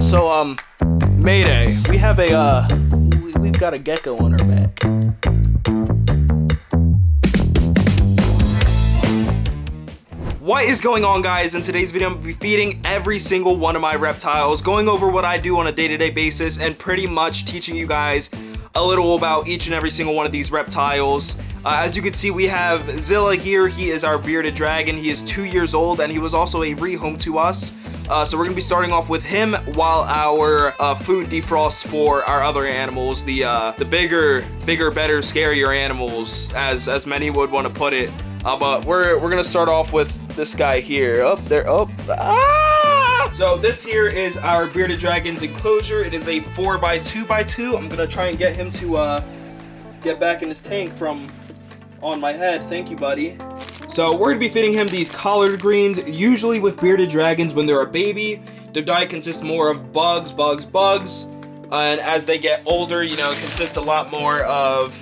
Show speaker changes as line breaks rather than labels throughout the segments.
So, Mayday, we have we've got a gecko on our back. What is going on, guys? In today's video, I'm going to be feeding every single one of my reptiles, going over what I do on a day-to-day basis, and pretty much teaching you guys a little about each and every single one of these reptiles. As you can see, we have Zilla here. He is our bearded dragon. He is 2 years old, and he was also a rehome to us. So we're gonna be starting off with him while our food defrosts for our other animals, the bigger, better, scarier animals, as many would want to put it. But we're gonna start off with this guy here. Up there, ah! So this here is our bearded dragon's enclosure. It is a 4x2x2. I'm gonna try and get him to get back in his tank from on my head. Thank you, buddy. So we're gonna be feeding him these collard greens. Usually with bearded dragons, when they're a baby, their diet consists more of bugs. And as they get older, you know, it consists a lot more of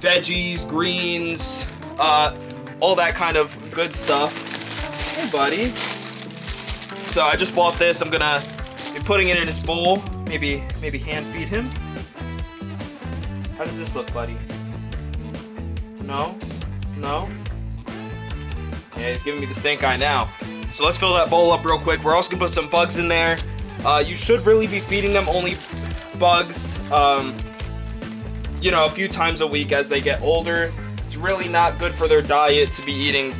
veggies, greens, all that kind of good stuff. Hey, buddy. So I just bought this. I'm gonna be putting it in his bowl. Maybe hand feed him. How does this look, buddy? No? Yeah, he's giving me the stink eye now. So let's fill that bowl up real quick. We're also gonna put some bugs in there. You should really be feeding them only bugs, you know, a few times a week as they get older. It's really not good for their diet to be eating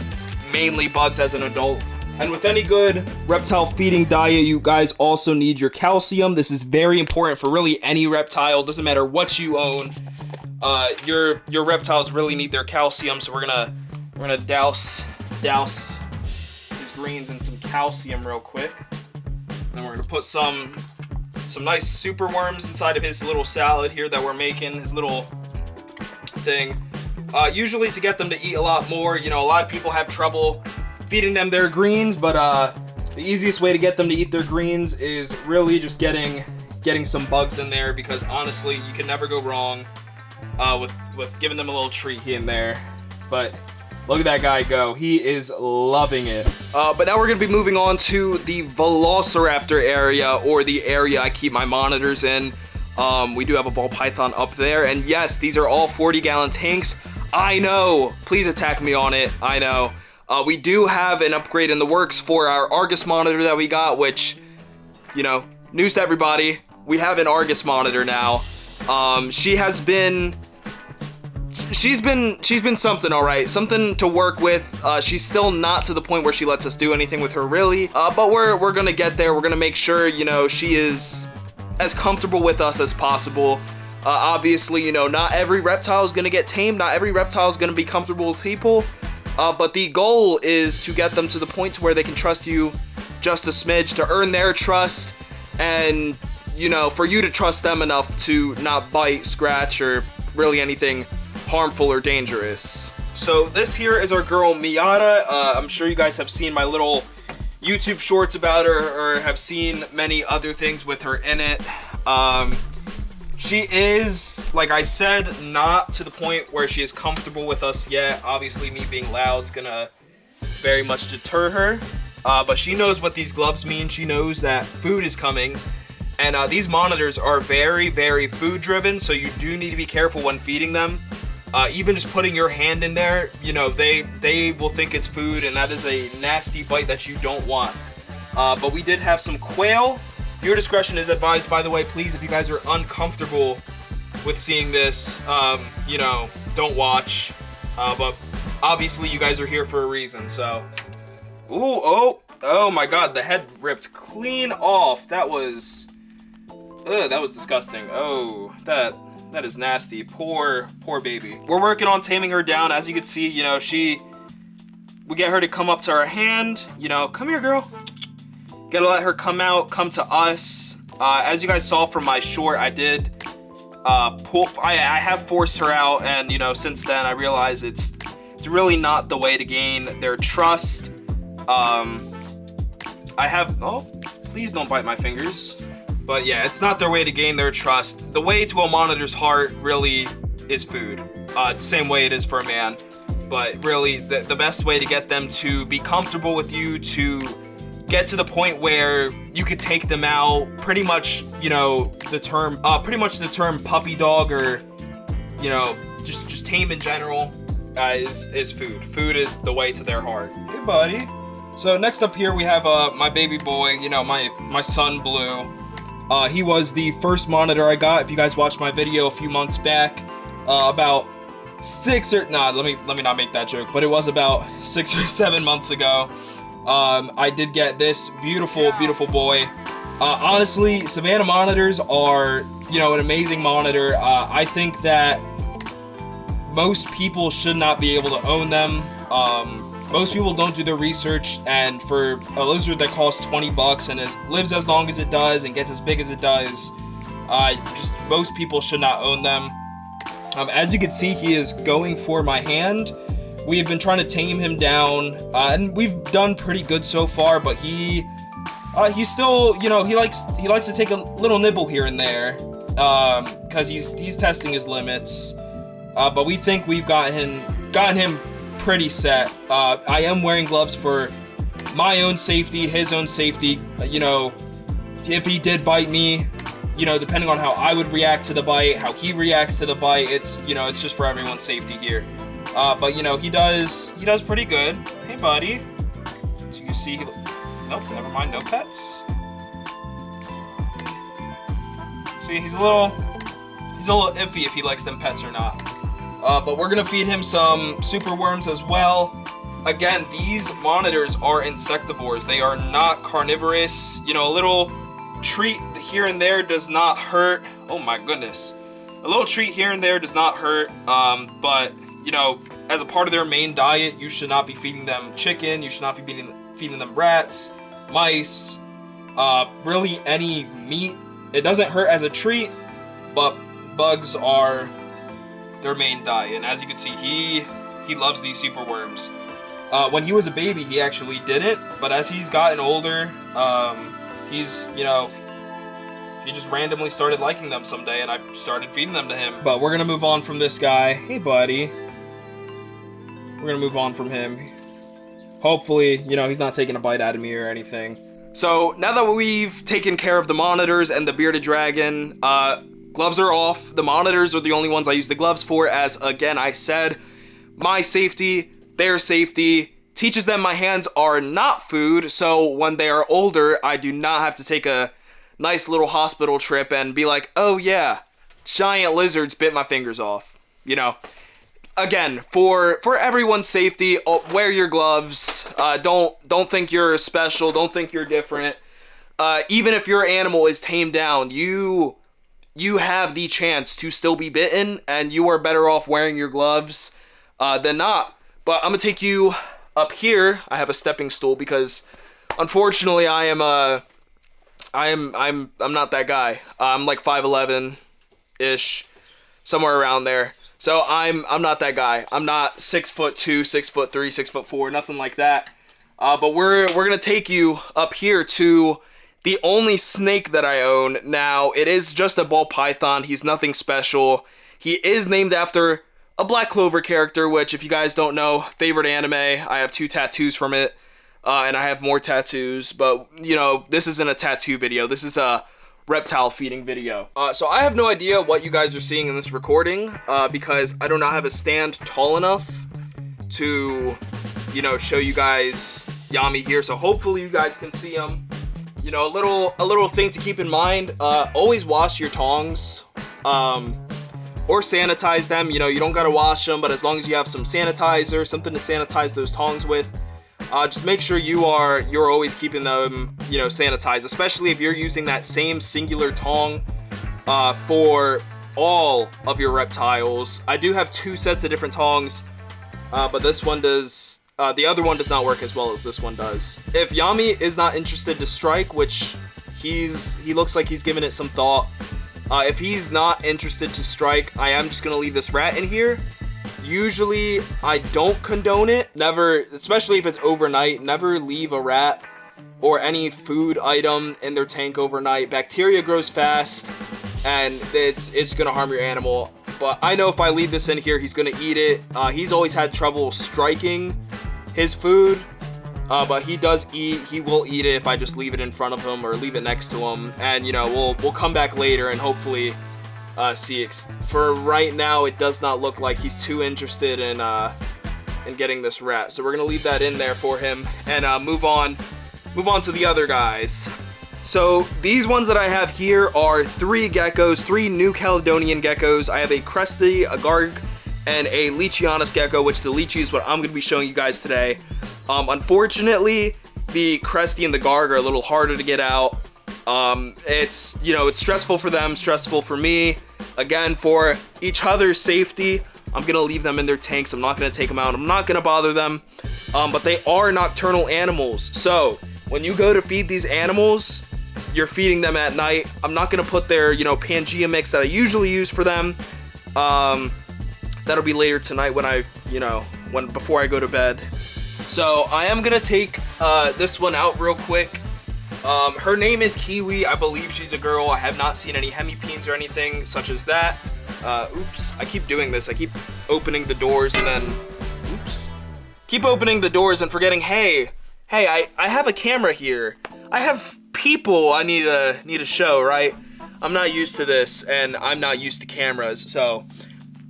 mainly bugs as an adult. And with any good reptile feeding diet, you guys also need your calcium. This is very important for really any reptile. Doesn't matter what you own. Your reptiles really need their calcium. So we're gonna douse his greens in some calcium real quick. And we're gonna put some nice super worms inside of his little salad here that we're making, his little thing. Usually to get them to eat a lot more, you know, a lot of people have trouble feeding them their greens, but the easiest way to get them to eat their greens is really just getting some bugs in there, because honestly, you can never go wrong with giving them a little treat here and there. But look at that guy go. He is loving it. But now we're going to be moving on to the Velociraptor area, or the area I keep my monitors in. We do have a ball python up there. And yes, these are all 40-gallon tanks. I know. Please attack me on it. I know. We do have an upgrade in the works for our Argus monitor that we got, which, you know, news to everybody. We have an Argus monitor now. She's been something, all right, something to work with. She's still not to the point where she lets us do anything with her, really. But we're gonna get there. We're gonna make sure, you know, she is as comfortable with us as possible. Obviously, you know, not every reptile is gonna get tamed. Not every reptile is gonna be comfortable with people. But the goal is to get them to the point to where they can trust you just a smidge, to earn their trust, and, you know, for you to trust them enough to not bite, scratch, or really anything harmful or dangerous. So this here is our girl Miata. I'm sure you guys have seen my little YouTube shorts about her, or have seen many other things with her in it. She is, like I said, not to the point where she is comfortable with us yet. Obviously, me being loud is gonna very much deter her. But she knows what these gloves mean. She knows that food is coming. And these monitors are very, very food driven, so you do need to be careful when feeding them. Even just putting your hand in there, you know, they will think it's food, and that is a nasty bite that you don't want. But we did have some quail. Your discretion is advised, by the way. Please, if you guys are uncomfortable with seeing this, you know, don't watch. But obviously, you guys are here for a reason, so. Ooh, oh my God, the head ripped clean off. That was disgusting. Oh, that is nasty. Poor baby. We're working on taming her down. As you can see, you know, we get her to come up to our hand. You know, come here, girl. Gotta let her come to us. As you guys saw from my short, I did I have forced her out, and, you know, since then I realized it's really not the way to gain their trust. Please don't bite my fingers. But yeah, it's not their way to gain their trust. The way to a monitor's heart really is food. Same way it is for a man. But really, the best way to get them to be comfortable with you, to get to the point where you could take them out. Pretty much, you know, the term puppy dog, or, you know, just tame in general, is food. Food is the way to their heart. Hey, buddy. So next up here we have my baby boy, you know, my son Blue. He was the first monitor I got. If you guys watched my video a few months back, about let me not make that joke, but it was about 6 or 7 months ago. I did get this beautiful boy. Honestly, Savannah monitors are, you know, an amazing monitor. I think that most people should not be able to own them. Most people don't do their research, and for a lizard that costs $20 and lives as long as it does and gets as big as it does, just most people should not own them. As you can see, he is going for my hand. We have been trying to tame him down, and we've done pretty good so far, but he's still, you know, he likes to take a little nibble here and there, because he's testing his limits. But we think we've gotten him pretty set. I am wearing gloves for my own safety, his own safety. You know, if he did bite me, you know, depending on how I would react to the bite, how he reacts to the bite, it's, you know, it's just for everyone's safety here. But you know, he does pretty good. Hey, buddy. So you see, nope, never mind, no pets. See, he's a little iffy if he likes them pets or not. But we're gonna feed him some super worms as well. Again, these monitors are insectivores. They are not carnivorous. You know, a little treat here and there does not hurt. Oh my goodness. A little treat here and there does not hurt. But, you know, as a part of their main diet, you should not be feeding them chicken. You should not be feeding them rats, mice, really any meat. It doesn't hurt as a treat, but bugs are their main diet. And as you can see, he loves these super worms. When he was a baby, he actually didn't, but as he's gotten older, he's, you know, he just randomly started liking them someday, and I started feeding them to him. But we're gonna move on from this guy. Hey, buddy. We're gonna move on from him. Hopefully, you know, he's not taking a bite out of me or anything. So now that we've taken care of the monitors and the bearded dragon, gloves are off. The monitors are the only ones I use the gloves for, as again I said, my safety, their safety, teaches them my hands are not food, so when they are older, I do not have to take a nice little hospital trip and be like, oh yeah, giant lizards bit my fingers off. You know, again, for everyone's safety, wear your gloves. Don't think you're special, don't think you're different. Even if your animal is tamed down, you have the chance to still be bitten, and you are better off wearing your gloves than not. But I'm gonna take you up here. I have a stepping stool because unfortunately I'm not that guy. I'm like 5'11" ish, somewhere around there. So I'm not that guy. I'm not 6'2", 6'3", 6'4", nothing like that. But we're gonna take you up here to the only snake that I own. Now, it is just a ball python. He's nothing special. He is named after a Black Clover character, which, if you guys don't know, favorite anime. I have 2 tattoos from it, and I have more tattoos. But, you know, this isn't a tattoo video. This is a reptile feeding video. So I have no idea what you guys are seeing in this recording, because I do not have a stand tall enough to, you know, show you guys Yami here. So hopefully you guys can see him. You know, a little thing to keep in mind, always wash your tongs, or sanitize them. You know, you don't gotta wash them, but as long as you have some sanitizer, something to sanitize those tongs with, just make sure you're always keeping them, you know, sanitized, especially if you're using that same singular tong for all of your reptiles. I do have 2 sets of different tongs, but this one does. The other one does not work as well as this one does. If Yami is not interested to strike, which he looks like he's given it some thought. If he's not interested to strike, I am just gonna leave this rat in here. Usually, I don't condone it. Never, especially if it's overnight, never leave a rat or any food item in their tank overnight. Bacteria grows fast, and it's gonna harm your animal. But I know if I leave this in here, he's gonna eat it. He's always had trouble striking his food, But he does eat. He will eat it if I just leave it in front of him or leave it next to him. And you know, we'll come back later and hopefully see. For right now, it does not look like he's too interested in getting this rat. So we're gonna leave that in there for him and move on to the other guys. So these ones that I have here are 3 geckos, 3 New Caledonian geckos. I have a Cresty, a Garg, and a Leachianus gecko, which the Leachy is what I'm going to be showing you guys today. Unfortunately, the Cresty and the Garg are a little harder to get out. It's, you know, it's stressful for them, stressful for me. Again, for each other's safety, I'm going to leave them in their tanks. I'm not going to take them out. I'm not going to bother them. But they are nocturnal animals. So when you go to feed these animals, you're feeding them at night. I'm not going to put their, you know, Pangea mix that I usually use for them. That'll be later tonight when before I go to bed. So I am gonna take this one out real quick. Her name is Kiwi. I believe she's a girl. I have not seen any hemipenes or anything such as that. Oops, I keep doing this. I keep opening the doors and then, oops. Keep opening the doors and forgetting, hey, I have a camera here. I have people I need to show, right? I'm not used to this and I'm not used to cameras, so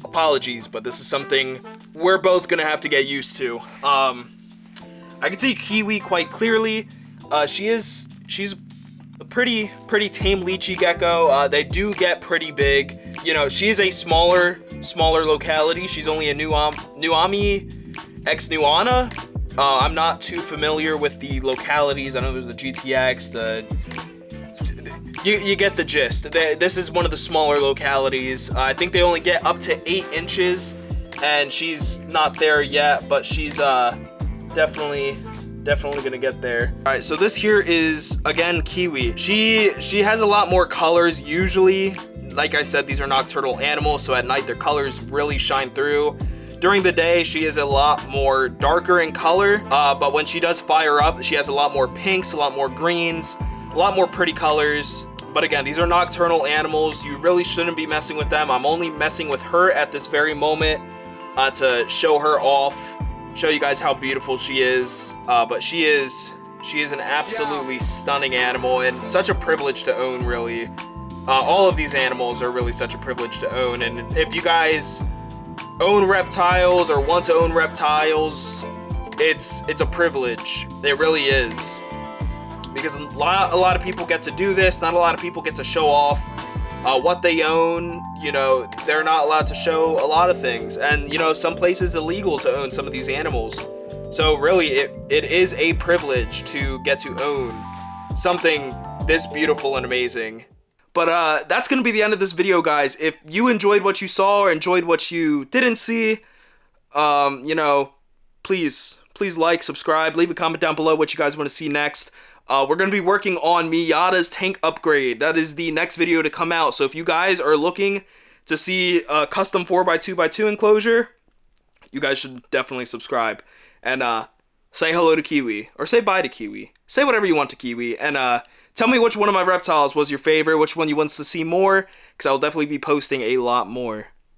apologies, but this is something we're both gonna have to get used to. I can see Kiwi quite clearly. She's a pretty tame Leachy gecko. They do get pretty big. You know, she is a smaller locality. She's only a Nuami ex Nuana. I'm not too familiar with the localities. I know there's the GTX, you get the gist. This is one of the smaller localities. I think they only get up to 8 inches, and she's not there yet, but she's definitely gonna get there. All right, so this here is again Kiwi. She has a lot more colors usually. Like I said, these are nocturnal animals, so at night their colors really shine through. During the day, she is a lot more darker in color, but when she does fire up, she has a lot more pinks, a lot more greens, a lot more pretty colors. But again, these are nocturnal animals. You really shouldn't be messing with them. I'm only messing with her at this very moment to show her off, show you guys how beautiful she is. But she is an absolutely stunning animal and such a privilege to own, really. All of these animals are really such a privilege to own. And if you guys own reptiles or want to own reptiles, it's a privilege. It really is. Because a lot of people get to do this. Not a lot of people get to show off what they own. You know, they're not allowed to show a lot of things. And, you know, some places illegal to own some of these animals. So really, it is a privilege to get to own something this beautiful and amazing. But that's going to be the end of this video, guys. If you enjoyed what you saw or enjoyed what you didn't see, you know, please like, subscribe, leave a comment down below what you guys want to see next. We're going to be working on Miata's tank upgrade. That is the next video to come out. So if you guys are looking to see a custom 4x2x2 enclosure, you guys should definitely subscribe. And say hello to Kiwi. Or say bye to Kiwi. Say whatever you want to Kiwi. And tell me which one of my reptiles was your favorite, which one you want to see more, because I'll definitely be posting a lot more.